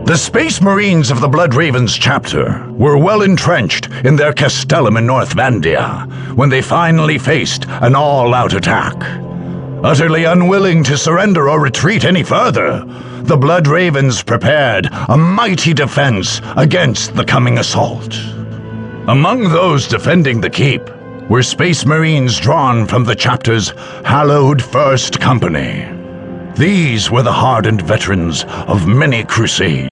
The Space Marines of the Blood Ravens chapter were well entrenched in their castellum in North Vandia when they finally faced an all-out attack. Utterly unwilling to surrender or retreat any further, the Blood Ravens prepared a mighty defense against the coming assault. Among those defending the keep were Space Marines drawn from the chapter's hallowed First Company. These were the hardened veterans of many crusades,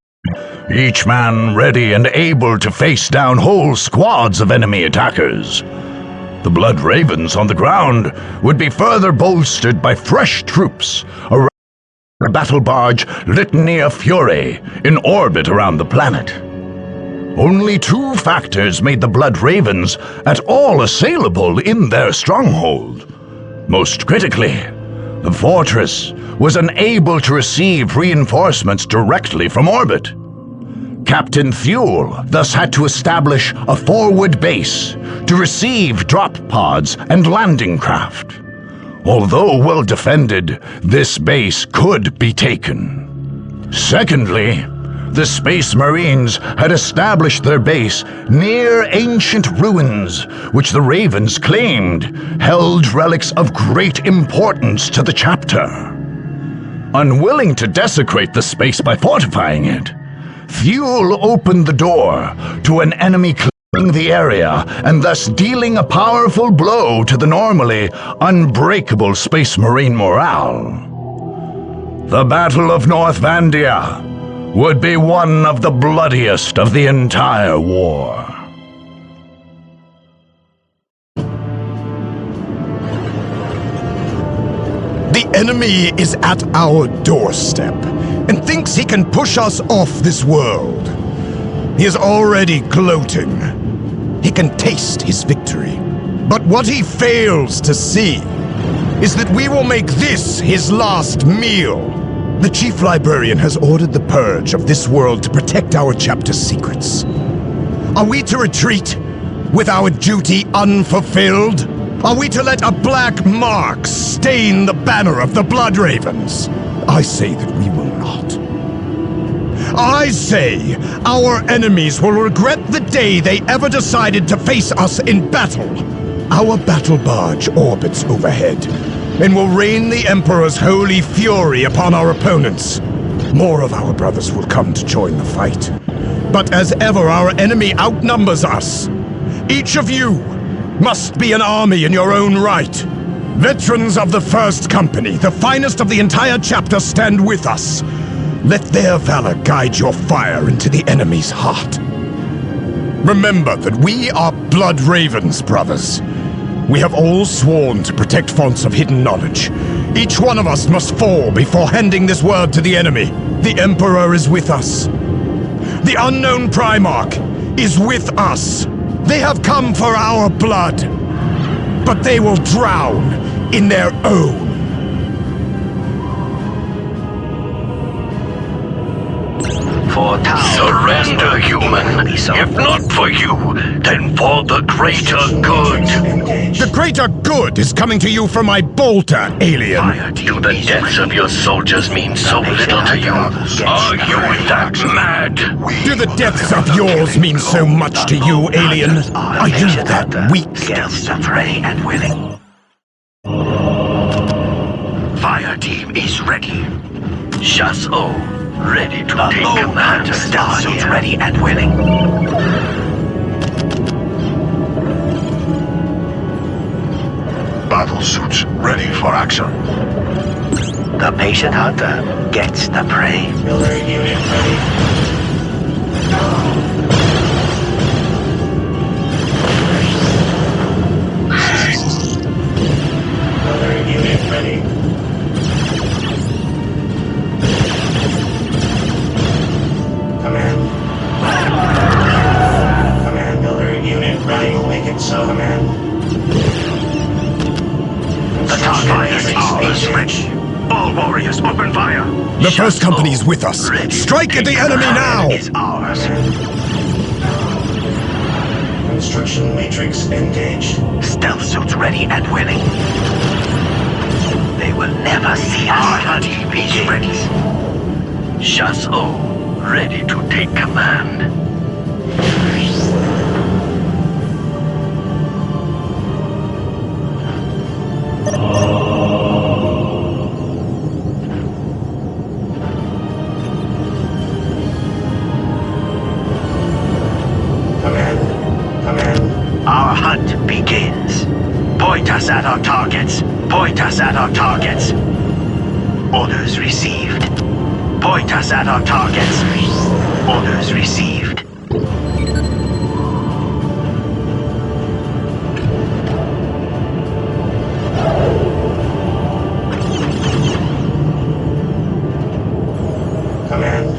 each man ready and able to face down whole squads of enemy attackers. The Blood Ravens on the ground would be further bolstered by fresh troops around the battle barge Litany of Fury in orbit around the planet. Only two factors made the Blood Ravens at all assailable in their stronghold. Most critically, the fortress was unable to receive reinforcements directly from orbit. Captain Thule thus had to establish a forward base to receive drop pods and landing craft. Although well defended, this base could be taken. Secondly, the Space Marines had established their base near ancient ruins, which the Ravens claimed held relics of great importance to the chapter. Unwilling to desecrate the space by fortifying it, Thule opened the door to an enemy claiming the area and thus dealing a powerful blow to the normally unbreakable Space Marine morale. The Battle of North Vandia would be one of the bloodiest of the entire war. The enemy is at our doorstep and thinks he can push us off this world. He is already gloating. He can taste his victory. But what he fails to see is that we will make this his last meal. The Chief Librarian has ordered the purge of this world to protect our chapter's secrets. Are we to retreat with our duty unfulfilled? Are we to let a black mark stain the banner of the Blood Ravens? I say that we will not. I say our enemies will regret the day they ever decided to face us in battle. Our battle barge orbits overhead and will rain the Emperor's holy fury upon our opponents. More of our brothers will come to join the fight. But as ever, our enemy outnumbers us. Each of you must be an army in your own right. Veterans of the First Company, the finest of the entire chapter, stand with us. Let their valor guide your fire into the enemy's heart. Remember that we are Blood Ravens, brothers. We have all sworn to protect fonts of hidden knowledge. Each one of us must fall before handing this word to the enemy. The Emperor is with us. The unknown Primarch is with us. They have come for our blood, but they will drown in their own. Surrender, human. If not for you, then for the greater good. The greater good is coming to you from my bolter, alien. Do the deaths of your soldiers mean so little to you? Are you that mad? Do the deaths of yours mean so much to you, alien? Are you that weak? Ready and willing. Fire team is ready. Chasseur, ready to take command. Star is ready and willing. Battle suits ready for action. The patient hunter gets the prey. Miller unit ready. Miller unit ready. Command Miller unit ready. The first company's with us. Strike at the enemy now! Is ours. Construction matrix engaged. Stealth suits ready and willing. They will never see us. Our team is ready. Chasseur, ready to take command. Our hunt begins. Point us at our targets. Point us at our targets. Orders received. Point us at our targets. Orders received. Command.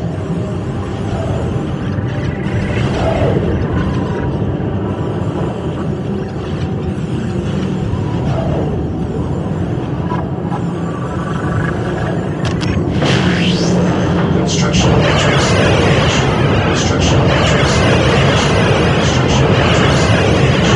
Construction matrix engaged. Construction matrix engaged. Construction matrix engaged.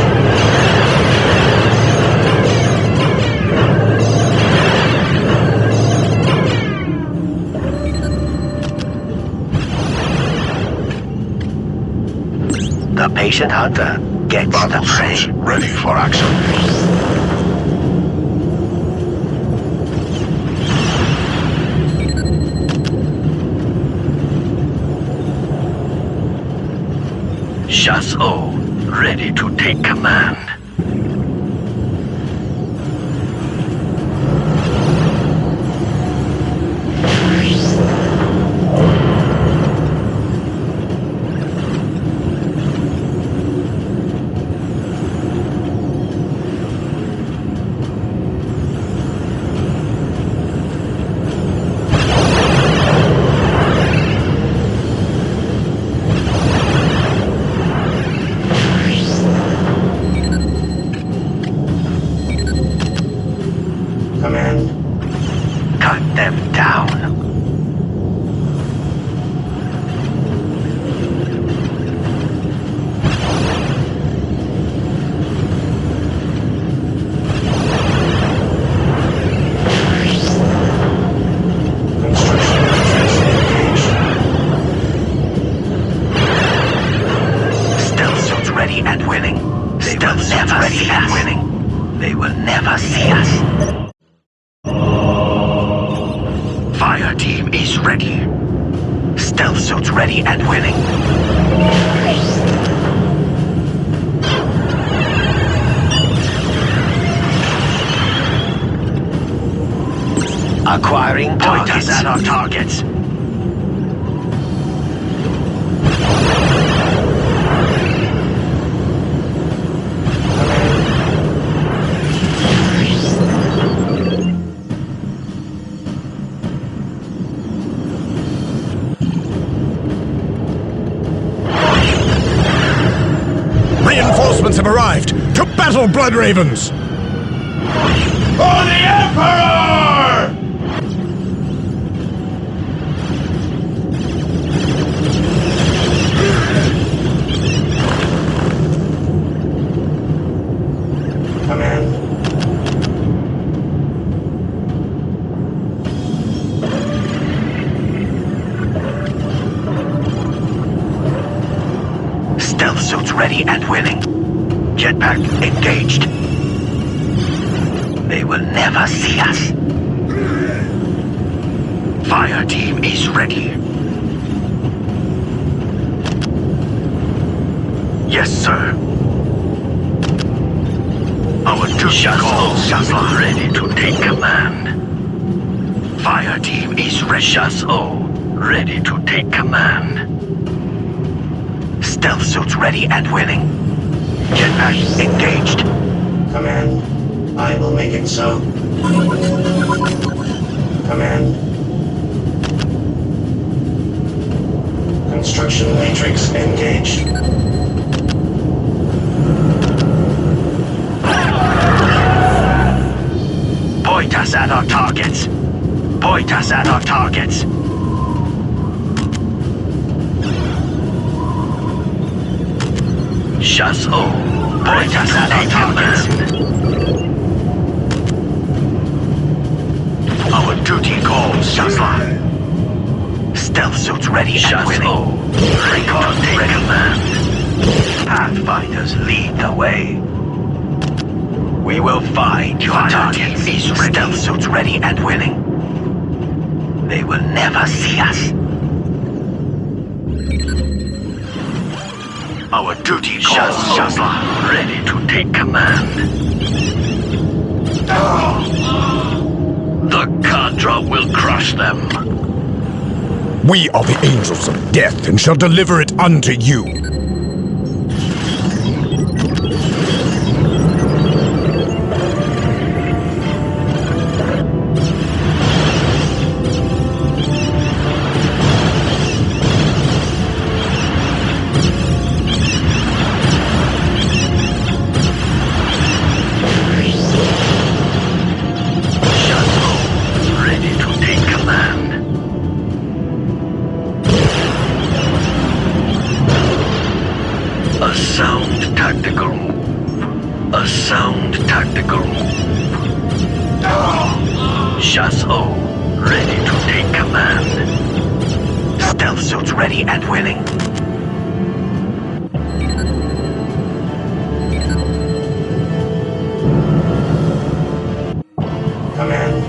The patient hunter gets the Battle suits prey. ready for action. Chasseur, ready to take command. Command. Cut them down. Construction matrix engaged. Stealth suits ready and willing. They will never see us. They will never see us. Fire team is ready. Stealth suits ready and willing. Acquiring point us at our targets. Reinforcements have arrived! To battle, Blood Ravens! For the Emperor! Command. Stealth suits ready and willing. Jetpack engaged. They will never see us. Fire team is ready. Yes, sir. Our duty calls us ready to take command. Fire team is ready to take command. Stealth suits ready and willing. Jetpack engaged. Command. I will make it so. Command. Construction matrix engaged. Point us at our targets. Point us at our targets. Chasso, point us at our targets. Our duty calls, Shazla. Stealth suits ready and willing. Record take command. Pathfinders lead the way. We will find your target. Stealth suits ready and willing. They will never see us. Our duty calls, Shazla. Ready to take command. The Kadra will crush them. We are the angels of death and shall deliver it unto you. A sound tactical move. A sound tactical move. Chasso, ready to take command. Stealth suits ready and willing. Command.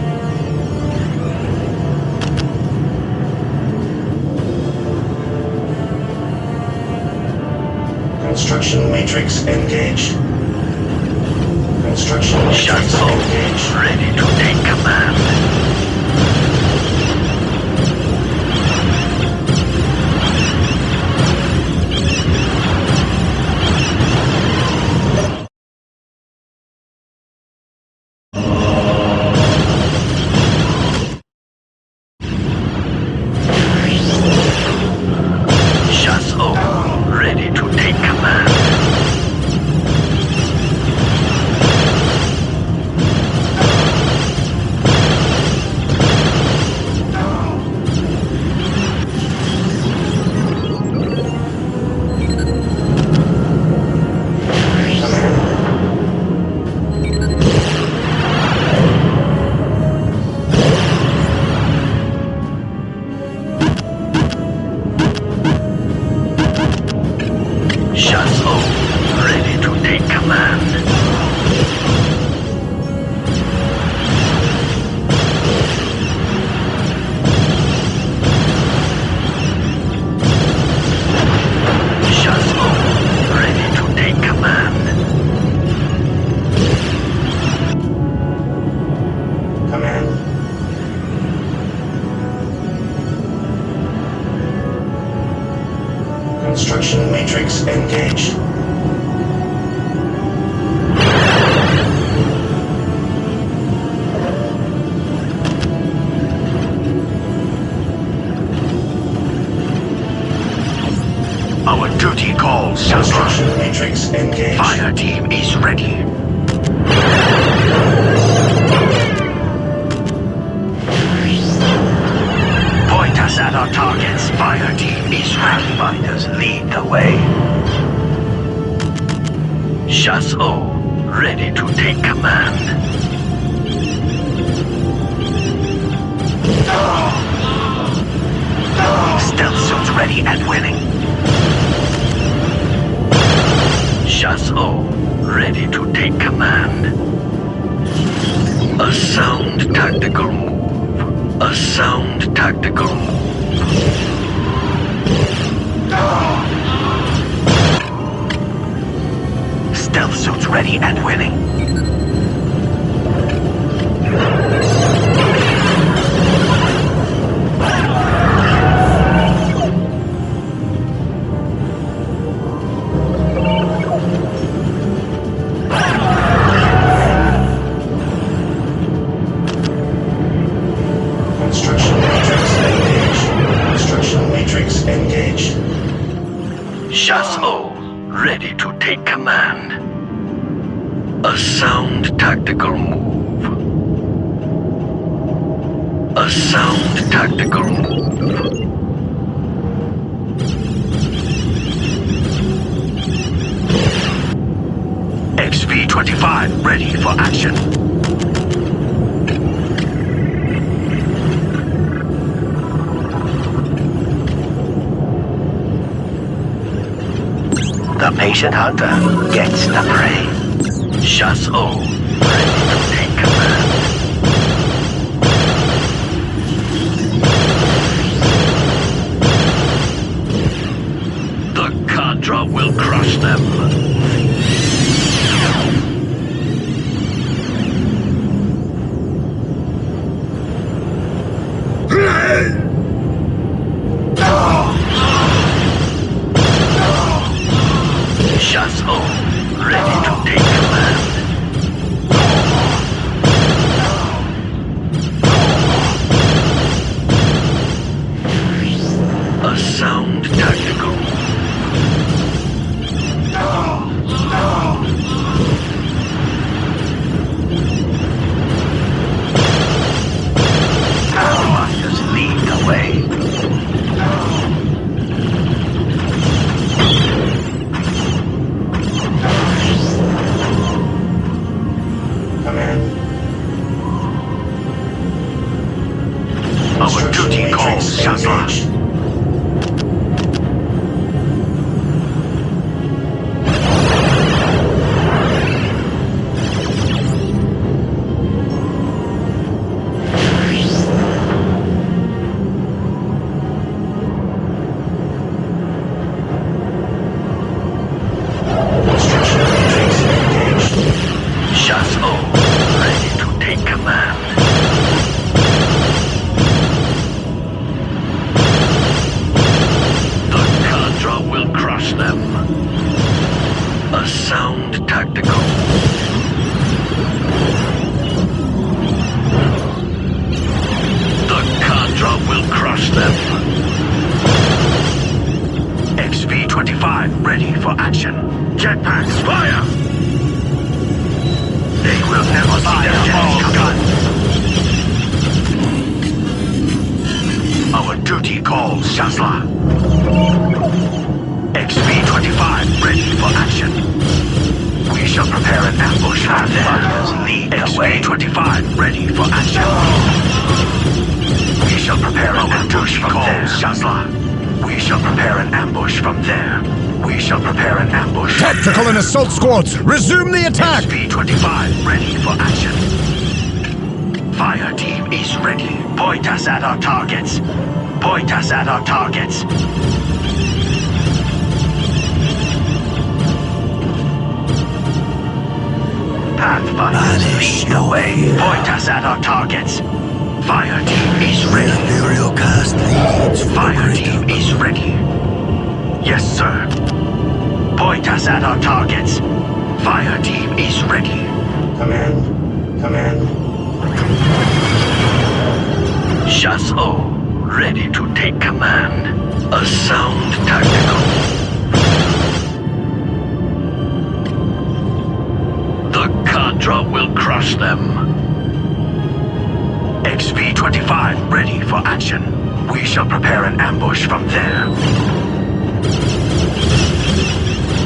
Construction matrix engaged. Construction matrix Chasso, engaged. ready to take command. Chasso, ready to take command. Chasso, ready to take command. Chasso, ready to take command. Command. Construction matrix engaged. Our duty calls, Construction Chasso. matrix engaged. Fire team is ready. Point us at our targets. Fire team is ready. Fighters lead the way. Chasso, ready to take command. Stealth suits ready and willing. Chasso, ready to take command. A sound tactical move. A sound tactical move. Stealth suits ready and willing. Construction matrix engaged. Construction matrix engaged. Chasso, ready to take command. A sound tactical move. A sound tactical move. SV-25 ready for action. The patient hunter gets the prey. Chasseur ready to take command. The Cadre will crush them. Chasseur ready to take command. A sound tactical. Masters lead the way. Our duty calls Shazla. SV-25 ready for action. Jetpacks fire! They will never see their chance coming. Our duty calls Shazla. SV-25 ready for action. We shall prepare an ambush from there. SV-25 ready for action. We shall prepare an ambush from there. Shazla. We shall prepare an ambush from there. We shall prepare an ambush. Tactical and assault squads, resume the attack! SV-25 ready for action. Fire team is ready. Point us at our targets. Point us at our targets. Pathfinders lead the way. Point us at our targets. Fire team is ready. Imperial cast leads. Fire team is ready. Yes, sir. Point us at our targets. Fire team is ready. Command. Command. Chasseur ready to take command. A sound tactical. The Cadre will crush them. SV-25 ready for action. We shall prepare an ambush from there.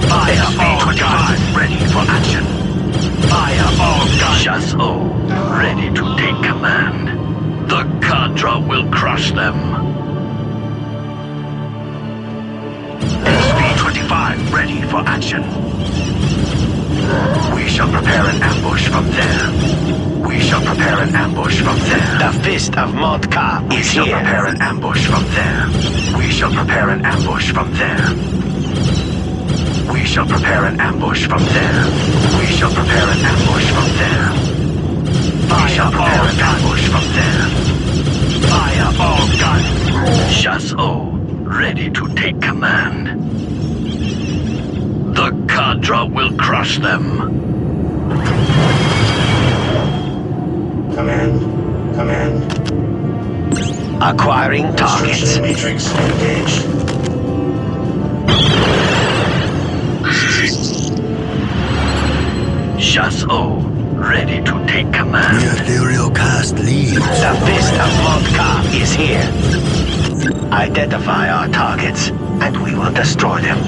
Fire SV-25 ready for action. Fire all guns. Chasseur ready to take command. The Cadre will crush them. SV-25 ready for action. We shall prepare an ambush from there. We shall prepare an ambush from there. The Fist of Modka is here. We shall here. prepare an ambush from there. We shall prepare an ambush from there. We shall prepare an ambush from there. We shall prepare an ambush from there. We shall prepare an ambush from there. Fire all guns. Chasseur ready to take command. The Cadre will crush them. Command. Command. Acquiring targets. Construction matrix engaged. Chasseur ready to take command. The ethereal cast leads. The Fist of Modka is here. Identify our targets, and we will destroy them.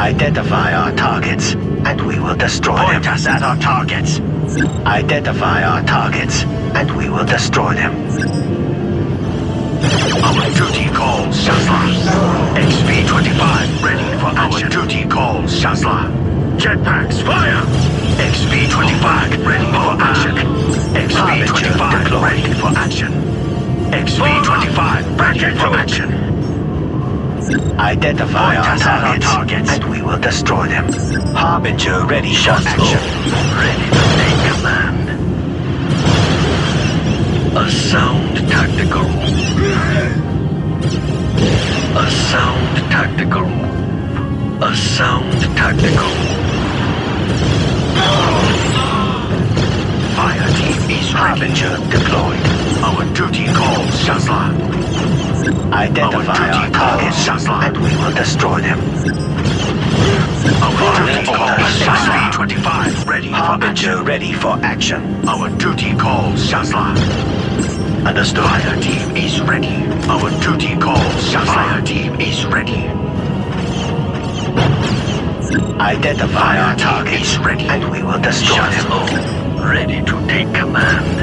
Identify our targets, and we will destroy them. Point us at our targets. Identify our targets, and we will destroy them. Our duty calls Shazla. XP-25 ready for action. Our duty calls Shazla. Jetpacks fire! XP-25 ready for action. XP-25 ready for action. XP-25 ready for action. Identify our targets, and we will destroy them. Harbinger ready for action. Ready to take command. A sound tactical move. A sound tactical move. A sound tactical move. Fire team is Harbinger deployed. Our duty calls Shazla. Identify our targets, and we will destroy them. Our duty calls Shazla. XP-25 ready for Harbinger action. ready for action. Our duty calls Shazla. Understood. Fire team is ready. Our duty calls Shazla. Fire team is ready. Identify our targets, ready. and we will destroy them. Shazla, ready to take command.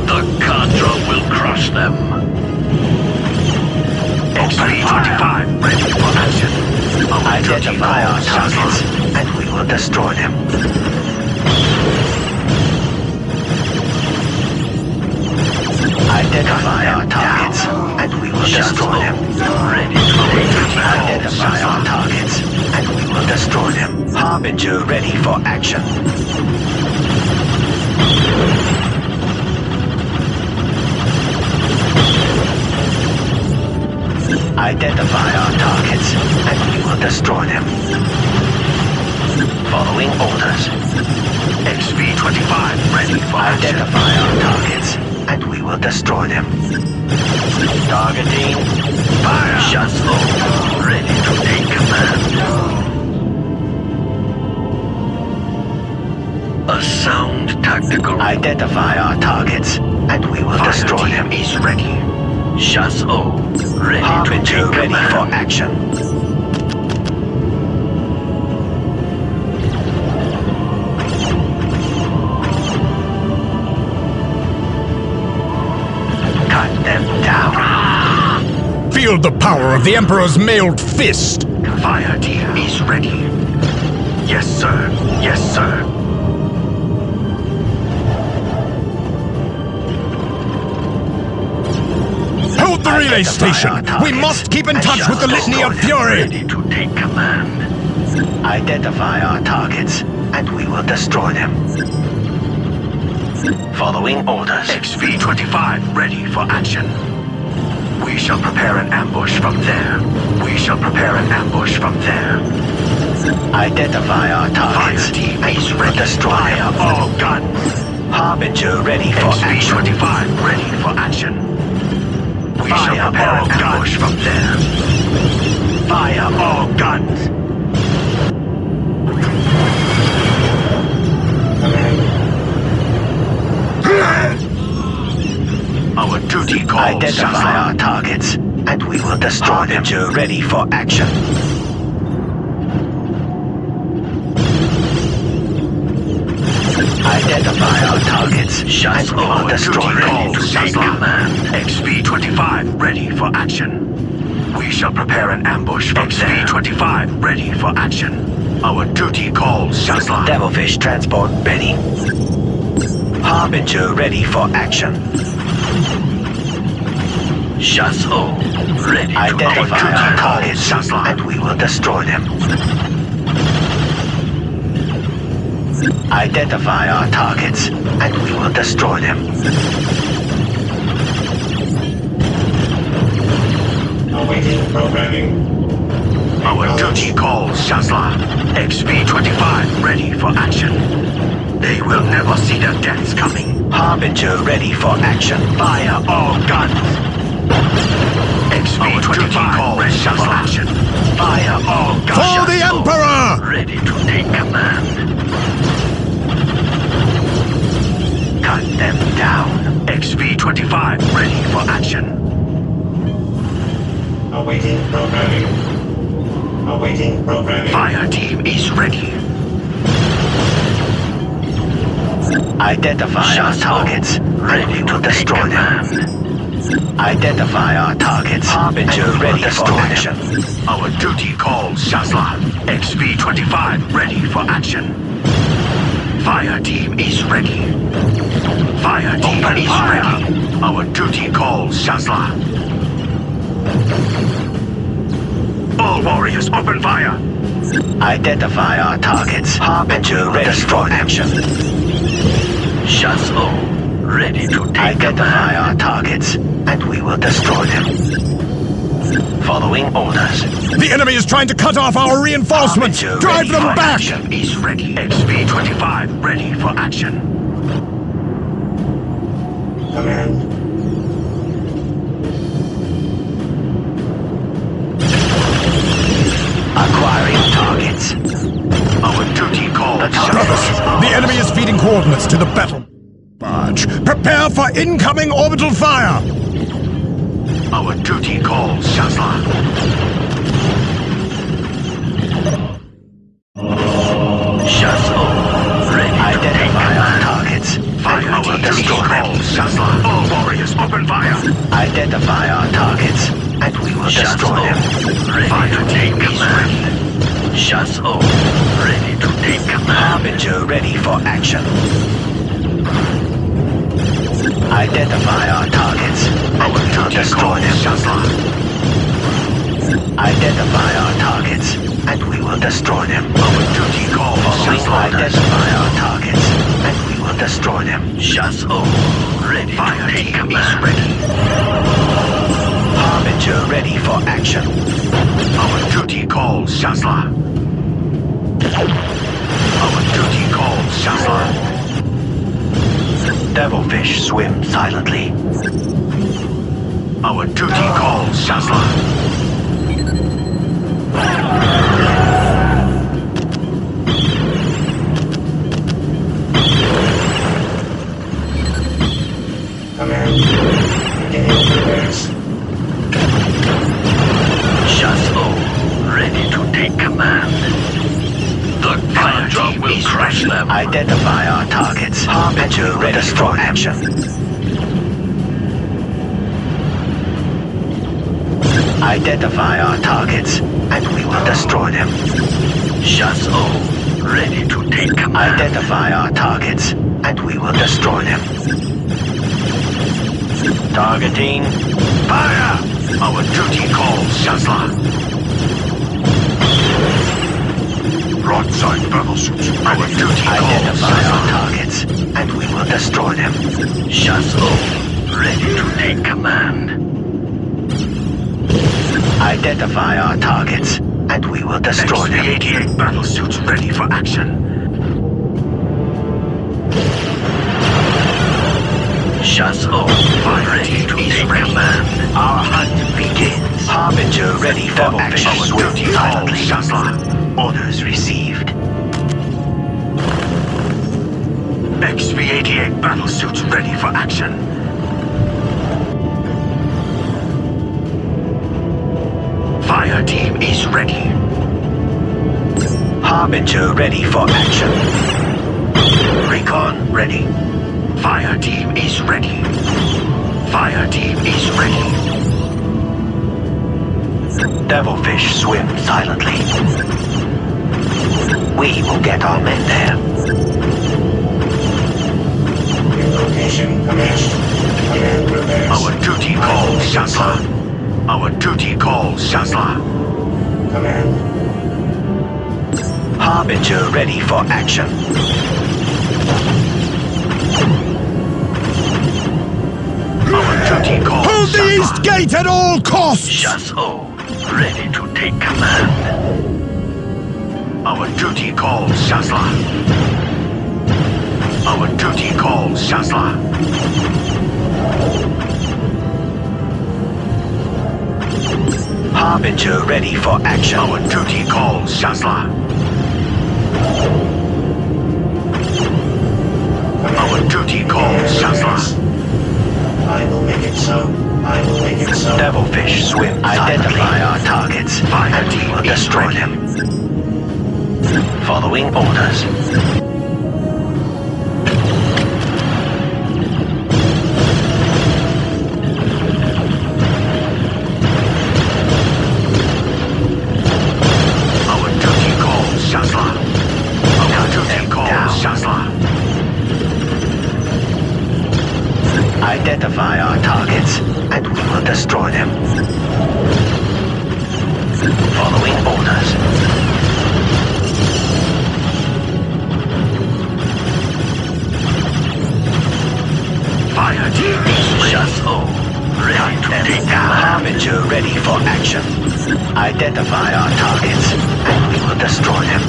The Contra will crush them. XP-25 ready for action. Our duty Identify our calls targets, Shazla. and we will destroy them. Identify our targets, and we will destroy them. Ready to take command. Identify our targets, and we will destroy them. Harbinger ready for action. Identify our targets, and we will destroy them. Following orders. XP-25 ready for action. Identify our targets, and we will destroy them. Targeting. Fire. Shazla, ready to take command. A sound tactical. Identify our targets, and we will Fire destroy team them. is ready. Shazla, ready to Harbinger take ready for command. action. Cut them down. Feel the power of the Emperor's mailed fist! Fire team is ready. Yes, sir. Yes, sir. Hold the relay Identify station! our We targets must keep in and touch with the shut Litany of them. Fury! Ready to take command. Identify our targets, and we will destroy them. Following orders. XP-25 ready for action. We shall prepare an ambush from there. We shall prepare an ambush from there. Identify our targets, Fire team and is we will ready. destroy Fire them. all guns. Harbinger ready for action. XP-25 ready for action. We Fire shall prepare all an ambush guns. from there. Fire all guns. Our duty calls Identify our Shazla. targets, and we will destroy them. Harbinger ready for action. Identify our targets, and we will Our destroy duty them. calls Shazla. XP-25 ready for action. We shall prepare an ambush from there. XP-25 ready for action. Our duty calls Shazla. Devilfish transport ready. Harbinger ready for action. Shazla, ready to take Identify our command. targets, Shazla. and we will destroy them. Identify our targets, and we will destroy them. Awaiting programming. Our duty calls Shazla. XP-25 ready for action. They will never see their deaths coming. Harbinger ready for action. Fire all guns. XP-25 ready for action. Fire all guns. For the Emperor! Ready to take command. Cut them down. XP-25 ready for action. Awaiting programming. Awaiting programming. Fire team is ready. Identify our targets. Ready to destroy them. Identify our targets. Harbinger ready for action. Our duty calls Shazla. XV-25 ready for action. Fire team is ready. Fire team is ready. Our duty calls Shazla. All warriors open fire. Identify our targets. Harbinger ready for action. Shazlo, ready to take Identify command. our targets, and we will destroy them. Following orders. The enemy is trying to cut off our reinforcements! Harbinger Drive ready them for back! action. Is ready. XV-25 ready for action. Command. Acquiring targets. Our duty calls Brothers, Shazla. the enemy is feeding coordinates to the battle barge. Prepare for incoming orbital fire! Our duty calls Shazla. Shazlo, ready to take Identify our command. targets. Fire And we will team duty destroy calls them. Shazla. All warriors open fire. Identify our targets, and we will destroy them. Shazlo, ready Fire to take team is command. ready. Shazlo, ready to take command. Harbinger ready for action. Identify our targets, and we will Duty destroy calls them. Shazla. Identify our targets, and we will destroy them. Our duty calls Following Shazla. identify our targets, and we will destroy them. Shazlo, ready Fire to take team is command. ready. Harbinger ready for action. Our duty calls Shazla. Our duty calls Shazla. Devilfish swim silently. Our duty calls Shazla. Command. Beginning repairs. Shazlo, ready to take command. The Condra will crush them. Identify our targets. Harbinger ready for action. Identify our targets, and we will destroy them. Shazlo, ready to take command. Identify our targets, and we will destroy them. Targeting. Fire! Our duty calls Shazla. Broadside battleships. Our duty calls Identify our Shazla. targets, and we will destroy them. Shazlo, ready to take command. Identify our targets, and we will destroy them. XV-88 battlesuits ready for action. Shazlo, ready to take command. Our hunt begins. Harbinger ready for action. Our Swim duty calls silently. Shazla. Orders received. XV-88 battlesuits ready for action. Fire team is ready. Harbinger ready for action. Recon ready. Fire team is ready. Fire team is ready. Devilfish swim silently. We will get our men there. New location commenced. Command repairs. Our duty calls Shazla. Our duty calls Shazla. Command. Harbinger ready for action. Our duty calls Hold the Shazla. east gate at all costs! Shazlo, ready to take command. Our duty calls Shazla. Our duty calls Shazla. Harbinger ready for action. Our duty calls Shazla. Our duty calls Shazla. I will make it so. I will make it so. Devilfish swim. Identify our targets. Fire team will destroy them. Following orders. Our duty calls, Shazla. Our duty calls, Shazla. Identify our targets, and we will destroy them. Following orders. Fire team is Shazla, ready to take down. Harbinger ready for action. Identify our targets, and we will destroy them.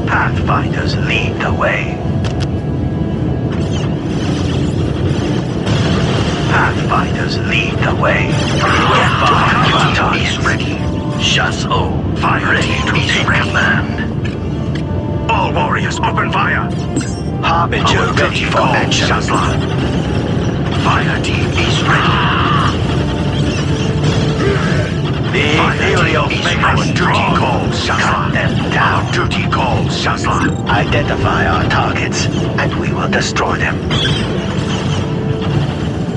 Pathfinders lead the way. Pathfinders lead the way. Get behind your targets. Ready. Shazla, Fire ready team to is take ready. command. All warriors, open fire. Harbinger Our ready duty for calls, action. Shazla. Fire team is ready. The Fire Imperial team is Fleet our is duty strong. calls, Cut Shazla. them down. Our duty calls, Shazla. Identify our targets, and we will destroy them.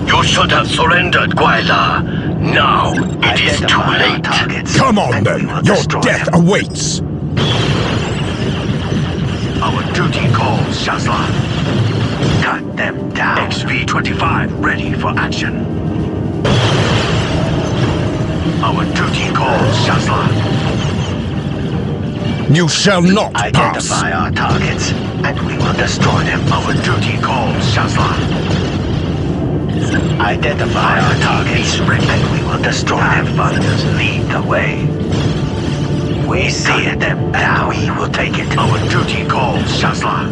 You should have surrendered, Gwyla. Now it is too Identify our late. targets, Come on and we then, will your destroy death them. awaits! Our duty calls, Shazla. Cut them down. XV-25 ready for action. Our duty calls, Shazla. You shall not pass! Identify our targets, and we will destroy them. Our duty calls, Shazla. Identify our targets, and we will destroy them. Pathfinders lead the way. We see them, and we will take it. Our duty calls, Shazla.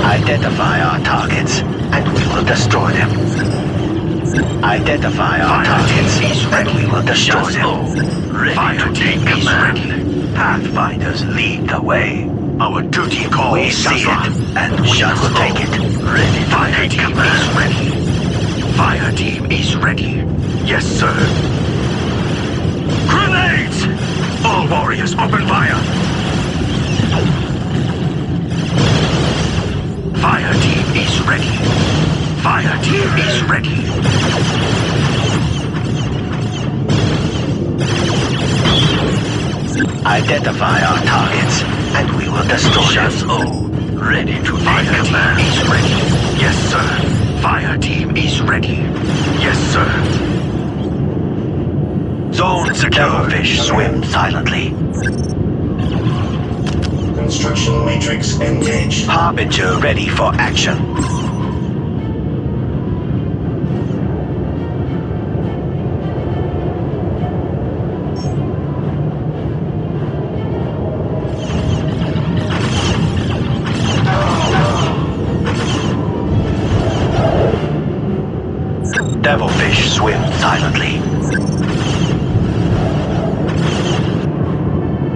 Identify our targets, and we will destroy them. Identify our targets, and we will destroy them. Ready Fire to take team is command. ready. Pathfinders lead the way. Our duty calls, We see Shazla. it, and we will take it. Ready to Fire take team command. is ready. Fire team is ready. Yes, sir. Grenades! All warriors, open fire. Fire team is ready. Fire team is ready. Identify our targets, and we will destroy them. Shazla, ready to take Fire team command. is ready. Yes, sir. Fire team is ready. Yes, sir. Zone secure. Devilfish swim silently. Construction matrix engaged. Harbinger ready for action. Devilfish swim silently.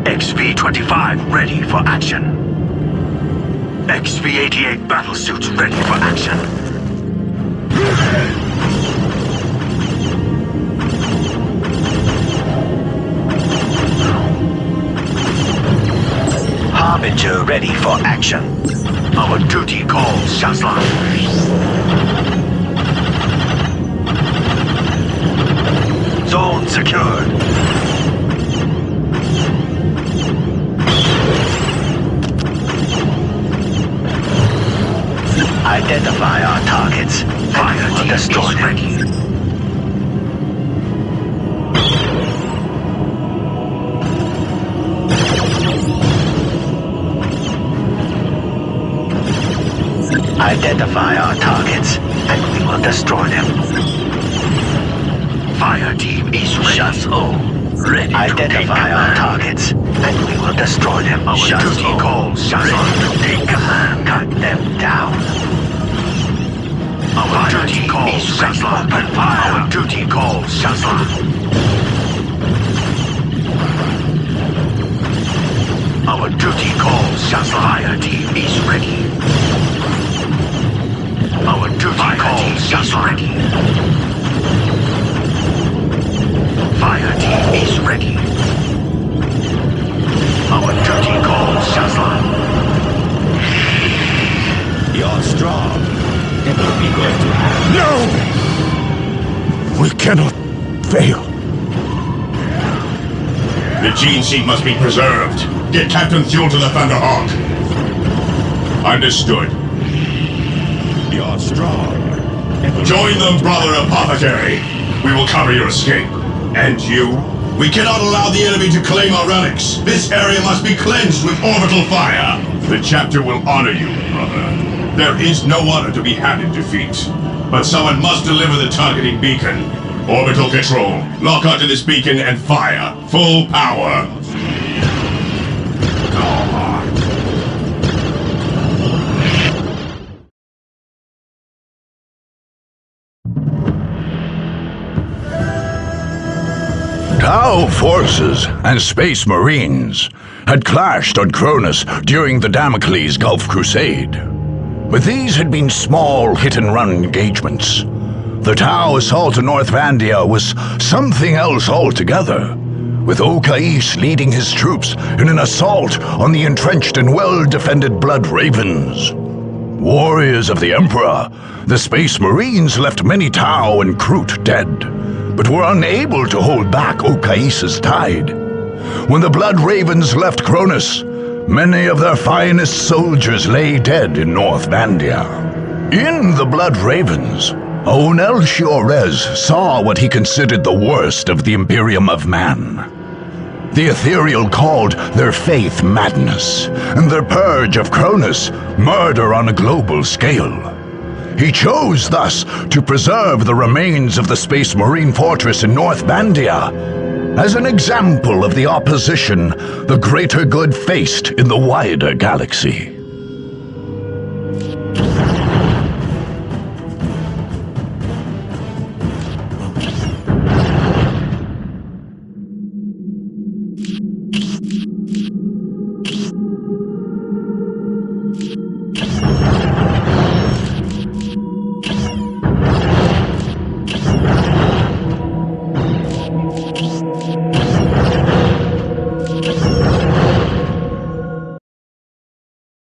XV-25 ready for action. XV-88 battlesuits ready for action. Harbinger ready for action. Our duty calls, Shazla. Zone secured. Identify our targets, and we will destroy them. ready. Identify our targets, and we will destroy them. Fire team is ready. Shazla, ready to take Identify our command. targets, and we will destroy them. Our duty calls, ready Shazla. to take command. Cut them down. Our duty calls, Shazla. Open fire. Our duty calls, Shazla. Our duty calls, Shazla. Fire team is We cannot fail. The gene seed must be preserved. Get Captain Thule to the Thunderhawk. Understood. You're strong. Join them, Brother Apothecary. We will cover your escape. And you? We cannot allow the enemy to claim our relics. This area must be cleansed with orbital fire. The chapter will honor you, brother. There is no honor to be had in defeat. But someone must deliver the targeting beacon. Orbital control. Lock onto this beacon and fire. Full power. Tau forces and Space Marines had clashed on Cronus during the Damocles Gulf Crusade. But these had been small hit-and-run engagements. The Tau assault on North Vandia was something else altogether, with Okais leading his troops in an assault on the entrenched and well-defended Blood Ravens. Warriors of the Emperor, the Space Marines left many Tau and Kroot dead, but were unable to hold back Okais' tide. When the Blood Ravens left Cronus, many of their finest soldiers lay dead in North Vandia. In the Blood Ravens, Onel Shiorez saw what he considered the worst of the Imperium of Man. The Ethereal called their faith madness, and their purge of Cronus murder on a global scale. He chose thus to preserve the remains of the Space Marine fortress in North Vandia as an example of the opposition the greater good faced in the wider galaxy.